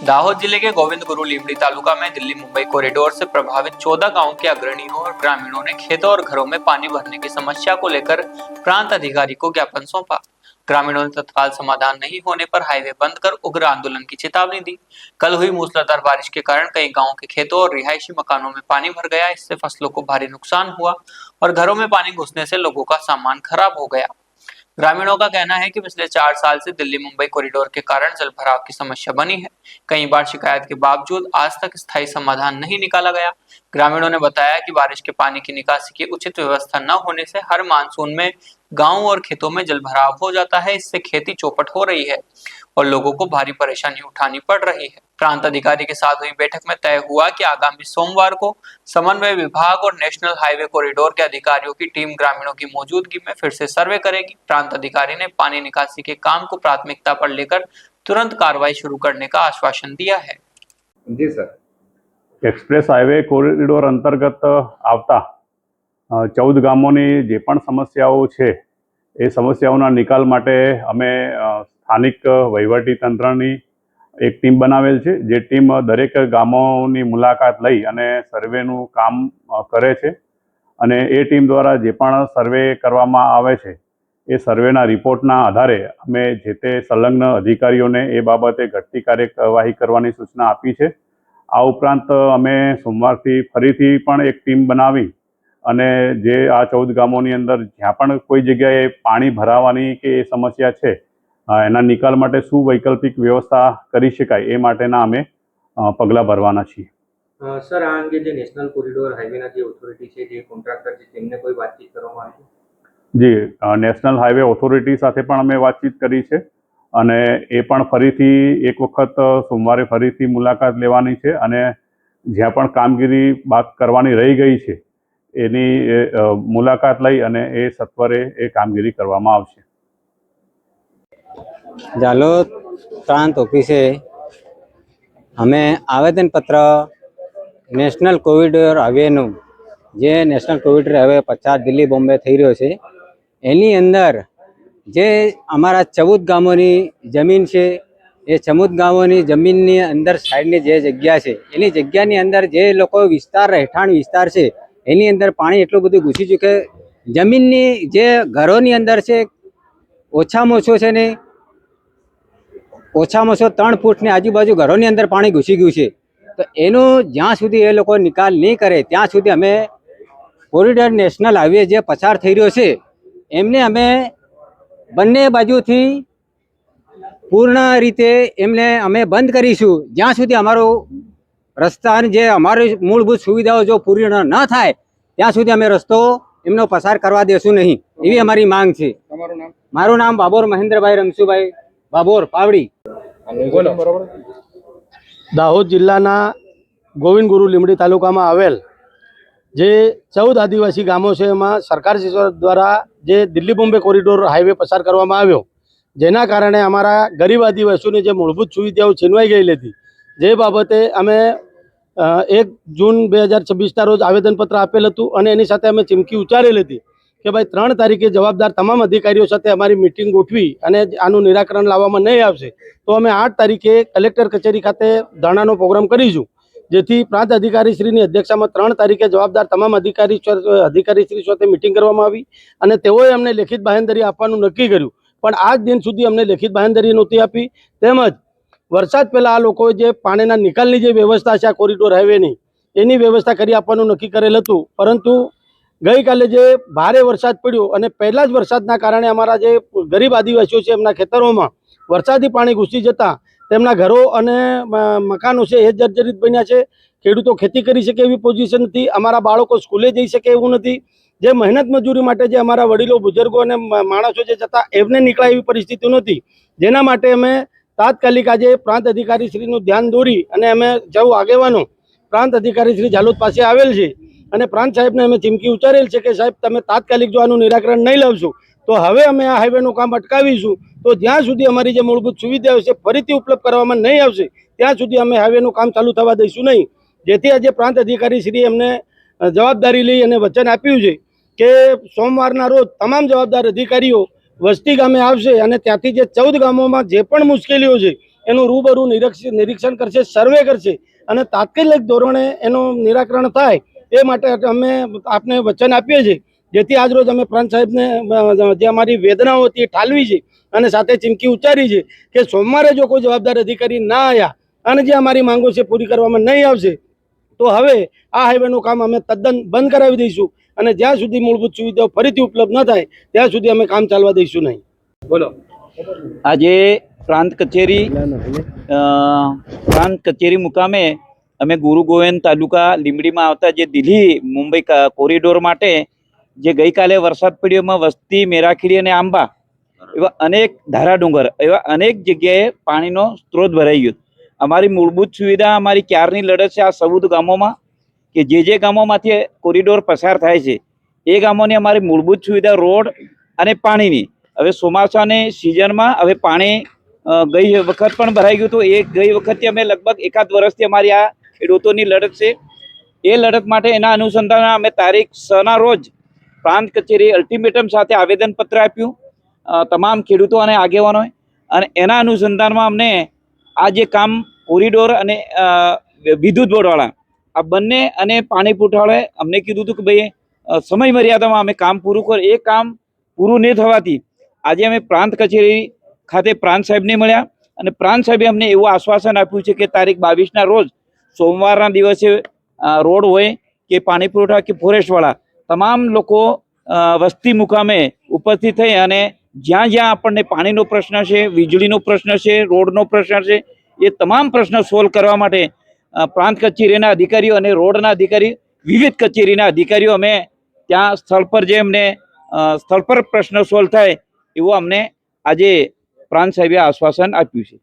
दाहोद जिले के गोविंद गुरु लीमड़ी तालुका में दिल्ली मुंबई कॉरिडोर से प्रभावित 14 गांवों के अग्रणियों और ग्रामीणों ने खेतों और घरों में पानी भरने की समस्या को लेकर प्रांत अधिकारी को ज्ञापन सौंपा। ग्रामीणों ने तत्काल समाधान नहीं होने पर हाईवे बंद कर उग्र आंदोलन की चेतावनी दी। कल हुई मूसलाधार बारिश के कारण कई गाँवों के खेतों और रिहायशी मकानों में पानी भर गया। इससे फसलों को भारी नुकसान हुआ और घरों में पानी घुसने से लोगों का सामान खराब हो गया। ग्रामीणों का कहना है कि पिछले 4 साल से दिल्ली मुंबई कॉरिडोर के कारण जल भराव की समस्या बनी है। कई बार शिकायत के बावजूद आज तक स्थायी समाधान नहीं निकाला गया। ग्रामीणों ने बताया कि बारिश के पानी की निकासी की उचित व्यवस्था न होने से हर मानसून में गांवों और खेतों में जल भराव हो जाता है। इससे खेती चौपट हो रही है और लोगों को भारी परेशानी उठानी पड़ रही है। प्रांत अधिकारी के साथ हुई बैठक में तय हुआ कि आगामी सोमवार को समन्वय विभाग और नेशनल हाईवे कॉरिडोर के अधिकारियों की टीम ग्रामीणों की मौजूदगी में फिर से सर्वे करेगी। प्रांत अधिकारी ने पानी निकासी के काम को प्राथमिकता पर लेकर तुरंत कार्रवाई शुरू करने का आश्वासन दिया है। जी सर। एक्सप्रेस हाईवे कोरिडोर अंतर्गत आवता 14 ગામોની જે પણ સમસ્યાઓ છે એ સમસ્યાઓના નિકાલ માટે અમે સ્થાનિક વહીવટી તંત્રની એક ટીમ બનાવેલ છે, જે ટીમ દરેક ગામોની મુલાકાત લઈ અને સર્વેનું કામ કરે છે અને એ ટીમ દ્વારા જે પણ સર્વે કરવામાં આવે છે એ સર્વેના રિપોર્ટના આધારે અમે જે તે સંલગ્ન અધિકારીઓને એ બાબતે ઘટતી કાર્યવાહી કરવાની સૂચના આપી છે। આ ઉપરાંત અમે સોમવારથી ફરીથી પણ એક ટીમ બનાવી અને જે આ 14 ગામોની અંદર જ્યાં પણ કોઈ જગ્યાએ પાણી ભરાવાની કે એ સમસ્યા છે એના નિકાલ માટે શું વૈકલ્પિક વ્યવસ્થા કરી શકાય એ માટેના અમે પગલાં ભરવાના છીએ। સર, આ અંગે જે નેશનલ કોરિડોર હાઈવેના જે ઓથોરિટી છે, જે કોન્ટ્રાક્ટર છે, તેમને કોઈ વાતચીત કરવામાં આવી? જી, નેશનલ હાઈવે ઓથોરિટી સાથે પણ અમે વાતચીત કરી છે અને એ પણ ફરીથી એક વખત સોમવારે ફરીથી મુલાકાત લેવાની છે અને જ્યાં પણ કામગીરી બાદ કરવાની રહી ગઈ છે એની મુલાકાત લઈ અને એ સત્વરે એ કામગીરી કરવામાં આવશે। જાલોદ પ્રાંત ઓફિસે અમે આવેદનપત્ર નેશનલ કોરિડોર હાઈવેનું જે national corridor highway 50 Delhi Bombay થઈ રહ્યો છે એની અંદર જે અમારા 14 ગામોની જમીન છે એ 14 ગામોની જમીનની અંદર સાઈડની જે જગ્યા છે એની જગ્યાની અંદર જે લોકો વિસ્તાર રહેઠાણ વિસ્તાર છે એની અંદર પાણી એટલું બધું ઘૂસી ચૂકે જમીનની જે ઘરોની અંદર છે ઓછામાં ઓછો છે ને ઓછામાં ઓછો 3 ફૂટની આજુબાજુ ઘરોની અંદર પાણી ઘૂસી ગયું છે। તો એનું જ્યાં સુધી એ લોકો નિકાલ નહીં કરે ત્યાં સુધી અમે કોરિડોર નેશનલ હાઈવે જે પસાર થઈ રહ્યો છે એમને અમે બંને બાજુથી પૂર્ણ રીતે એમને અમે બંધ કરીશું। જ્યાં સુધી અમારો રસ્તાની જે અમારી મૂળભૂત સુવિધાઓ જો પૂરી ન થાય ત્યાં સુધી અમે રસ્તો એમનો પસાર કરવા દેશું નહીં, એવી અમારી માંગ છે। મારું નામ બાબોર મહેન્દ્રભાઈ રમસુભાઈ બાબોર પાવડી। દાહોદ જિલ્લાના ગોવિંદ ગુરુ લીમડી તાલુકામાં આવેલ જે 14 આદિવાસી ગામો છે એમાં સરકાર દ્વારા જે દિલ્હી બોમ્બે કોરિડોર હાઈવે પસાર કરવામાં આવ્યો, જેના કારણે અમારા ગરીબ આદિવાસીઓની જે મૂળભૂત સુવિધાઓ છીનવાઈ ગયેલી હતી, જે બાબતે અમે 1 જૂન 2026ના રોજ આવેદનપત્ર આપેલ હતું અને એની સાથે અમે ચીમકી ઉચ્ચારેલ હતી કે ભાઈ 3 તારીખે જવાબદાર તમામ અધિકારીઓ સાથે અમારી મિટિંગ ગોઠવી અને આનું નિરાકરણ લાવવામાં નહીં આવશે તો અમે 8 તારીખે કલેક્ટર કચેરી ખાતે ધરણાનો પ્રોગ્રામ કરીશું, જેથી પ્રાંત અધિકારીશ્રીની અધ્યક્ષતામાં 3 તારીખે જવાબદાર તમામ અધિકારીશ્રી સાથે મિટિંગ કરવામાં આવી અને તેઓએ અમને લેખિત બાંહેધરી આપવાનું નક્કી કર્યું, પણ આજ દિન સુધી અમને લેખિત બાંહેધરી નહોતી આપી। તેમજ વરસાદ પહેલાં આ લોકોએ જે પાણીના નિકાલની જે વ્યવસ્થા છે આ કોરિડોર હાઈવેની એની વ્યવસ્થા કરી આપવાનું નક્કી કરેલ હતું, પરંતુ ગઈકાલે જે ભારે વરસાદ પડ્યો અને પહેલા જ વરસાદના કારણે અમારા જે ગરીબ આદિવાસીઓ છે એમના ખેતરોમાં વરસાદી પાણી ઘૂસી જતા તેમના ઘરો અને મકાનો છે એ જર્જરિત બન્યા છે। ખેડૂતો ખેતી કરી શકે એવી પોઝિશન નથી, અમારા બાળકો સ્કૂલે જઈ શકે એવું નથી, જે મહેનત મજૂરી માટે જે અમારા વડીલો બુઝુર્ગો અને માણસો જે જતા એમને નીકળાય એવી પરિસ્થિતિ નહોતી, જેના માટે અમે તાત્કાલિક આજે પ્રાંત અધિકારીશ્રીનું ધ્યાન દોરી અને અમે જવું આગેવાનો પ્રાંત અધિકારીશ્રી જાલોદ પાસે આવેલ છે અને પ્રાંત સાહેબને અમે ચીમકી ઉચ્ચારેલ છે કે સાહેબ તમે તાત્કાલિક જો આનું નિરાકરણ નહીં લાવશો તો હવે અમે આ હાઈવેનું કામ અટકાવીશું। તો જ્યાં સુધી અમારી જે મૂળભૂત સુવિધાઓ છે ફરીથી ઉપલબ્ધ કરવામાં નહીં આવશે ત્યાં સુધી અમે હાઈવેનું કામ ચાલુ થવા દઈશું નહીં। જેથી આજે પ્રાંત અધિકારીશ્રીએ અમને જવાબદારી લઈ અને વચન આપ્યું છે કે સોમવારના રોજ તમામ જવાબદાર અધિકારીઓ વસ્તી ગામે આવશે અને ત્યાંથી જે 14 ગામોમાં જે પણ મુશ્કેલીઓ છે એનું રૂબરૂ નિરીક્ષણ કરશે, સર્વે કરશે અને તાત્કાલિક ધોરણે એનું નિરાકરણ થાય એ માટે અમે આપને વચન આપીએ છીએ, જેથી આજરોજ અમે પ્રાંત સાહેબને જે અમારી વેદનાઓ હતી એ ઠાલવી છે અને સાથે ચીમકી ઉચ્ચારી છે કે સોમવારે જો કોઈ જવાબદાર અધિકારી ના આવ્યા અને જે અમારી માંગો છે પૂરી કરવામાં નહીં આવશે તો હવે આ હાઈવેનું કામ અમે તદ્દન બંધ કરાવી દઈશું અને જ્યાં સુધી મૂળભૂત સુવિધાઓ ફરીથી ઉપલબ્ધ ન થાય ત્યાં સુધી અમે કામ ચાલવા દઈશું નહીં. બોલો. આજે પ્રાંત કચેરી મુકામે અમે ગુરુ ગોવિંદ તાલુકા લીંબડીમાં આવતા જે દિલ્હી મુંબઈ કોરિડોર માટે જે ગઈકાલે વરસાદ પડ્યો એમાં વસ્તી, મેરાખીડી અને આંબા એવા અનેક ધારાડુંગર એવા અનેક જગ્યાએ પાણીનો સ્ત્રોત ભરાઈ ગયો. અમારી મૂળભૂત સુવિધા, અમારી ક્યારની લડત છે આ 14 ગામોમાં કે જે ગામોમાંથી કોરિડોર પસાર થાય છે એ ગામોની અમારી મૂળભૂત સુવિધા રોડ અને પાણીની. હવે ચોમાસાની સિઝનમાં હવે પાણી ગઈ વખત પણ ભરાઈ ગયું હતું. એ ગઈ વખતથી અમે લગભગ 1 વર્ષથી અમારી આ ખેડૂતોની લડત છે. એ લડત માટે એના અનુસંધાનમાં અમે તારીખ 6ના રોજ પ્રાંત કચેરી અલ્ટિમેટમ સાથે આવેદનપત્ર આપ્યું તમામ ખેડૂતો અને આગેવાનોએ, અને એના અનુસંધાનમાં અમને આ જે કામ કોરિડોર અને વિદ્યુત બોર્ડવાળા આ બંને અને પાણી પુરવઠાવાળાએ અમને કીધું હતું કે ભાઈ સમય મર્યાદામાં અમે કામ પૂરું કરો. એ કામ પૂરું નહીં થવાથી આજે અમે પ્રાંત કચેરી ખાતે પ્રાંત સાહેબને મળ્યા અને પ્રાંત સાહેબે અમને એવું આશ્વાસન આપ્યું છે કે તારીખ 22ના રોજ સોમવારના દિવસે રોડ હોય કે પાણી પુરવઠા કે ફોરેસ્ટવાળા તમામ લોકો વસ્તી મુકામે ઉપસ્થિત થઈ અને જ્યાં જ્યાં આપણને પાણીનો પ્રશ્ન છે, વીજળીનો પ્રશ્ન છે, રોડનો પ્રશ્ન છે, એ તમામ પ્રશ્ન સોલ્વ કરવા માટે પ્રાંત કચેરીના અધિકારીઓ અને રોડના અધિકારી, વિવિધ કચેરીના અધિકારીઓ અમે ત્યાં સ્થળ પર જે અમને સ્થળ પર પ્રશ્ન સોલ્વ થાય એવું અમને આજે પ્રાંત સાહેબે આશ્વાસન આપ્યું છે.